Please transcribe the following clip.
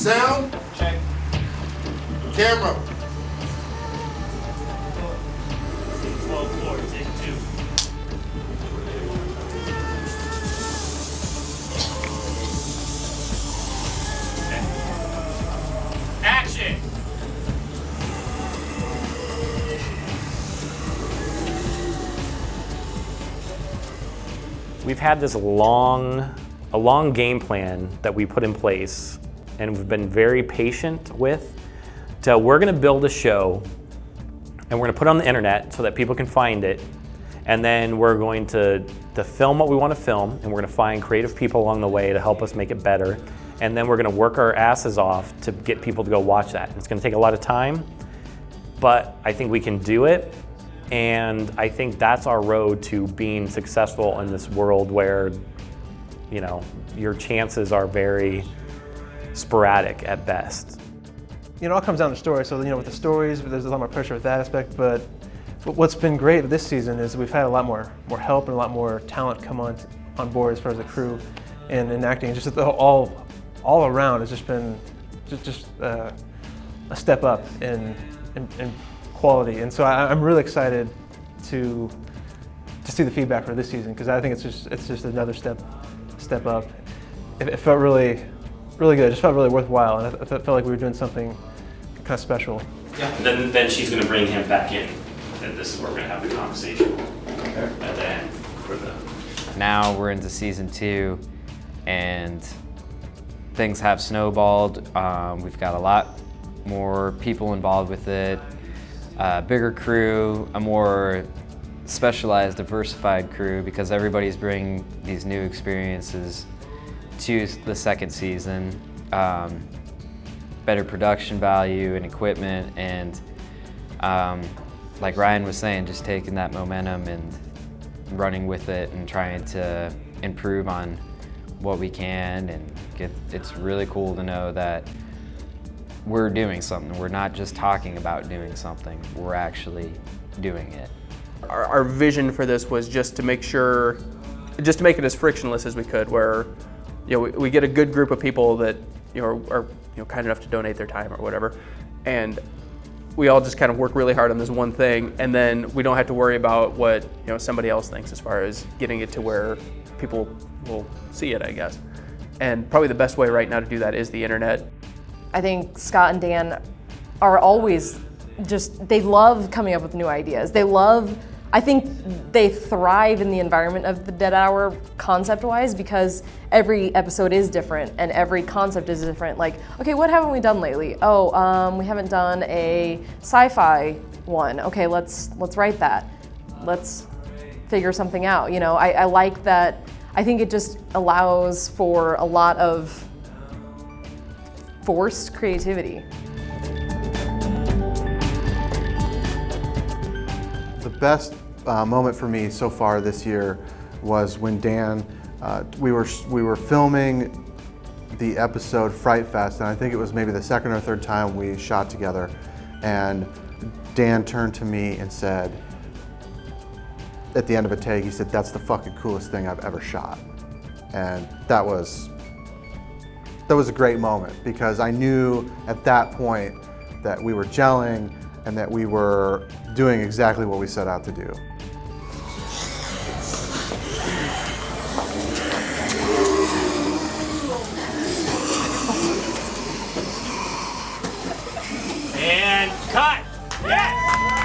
Sound. Check. Camera. 12-4, take 2. Okay. Action! We've had this a long game plan that we put in place, and we've been very patient with. So we're gonna build a show, and we're gonna put it on the internet so that people can find it, and then we're going to film what we want to film, and we're gonna find creative people along the way to help us make it better, and then we're gonna work our asses off to get people to go watch that. It's gonna take a lot of time, but I think we can do it. And I think that's our road to being successful in this world where, you know, your chances are very sporadic at best. You know, it all comes down to stories. So, you know, with the stories, there's a lot more pressure with that aspect. But what's been great this season is we've had a lot more help and a lot more talent come on board as far as the crew and in acting. Just all around, it's just been just a step up in quality, and so I'm really excited to see the feedback for this season, because I think it's just another step up. It felt really good. It just felt really worthwhile, and I felt like we were doing something kind of special. Yeah. And then she's going to bring him back in, and this is where we're going to have the conversation at the end for the. Now we're into season 2, and things have snowballed. We've got a lot more people involved with it. Bigger crew, a more specialized, diversified crew, because everybody's bringing these new experiences to the second season. Better production value and equipment, and like Ryan was saying, just taking that momentum and running with it and trying to improve on what we can, and it's really cool to know that we're doing something. We're not just talking about doing something, we're actually doing it. Our vision for this was just to make it as frictionless as we could, where, you know, we get a good group of people that, you know, are you know, kind enough to donate their time or whatever, and we all just kind of work really hard on this one thing, and then we don't have to worry about what, you know, somebody else thinks as far as getting it to where people will see it, I guess. And probably the best way right now to do that is the internet. I think Scott and Dan are always they love coming up with new ideas. I think they thrive in the environment of the Dead Hour concept-wise, because every episode is different and every concept is different. Like, okay, what haven't we done lately? Oh, we haven't done a sci-fi one. Okay, let's write that. Let's figure something out. You know, I like that. I think it just allows for a lot of forced creativity. The best moment for me so far this year was when Dan, we were filming the episode Fright Fest, and I think it was maybe the second or third time we shot together, and Dan turned to me and said, at the end of a take, he said, "That's the fucking coolest thing I've ever shot." And that was a great moment, because I knew at that point that we were gelling and that we were doing exactly what we set out to do. And cut! Yes!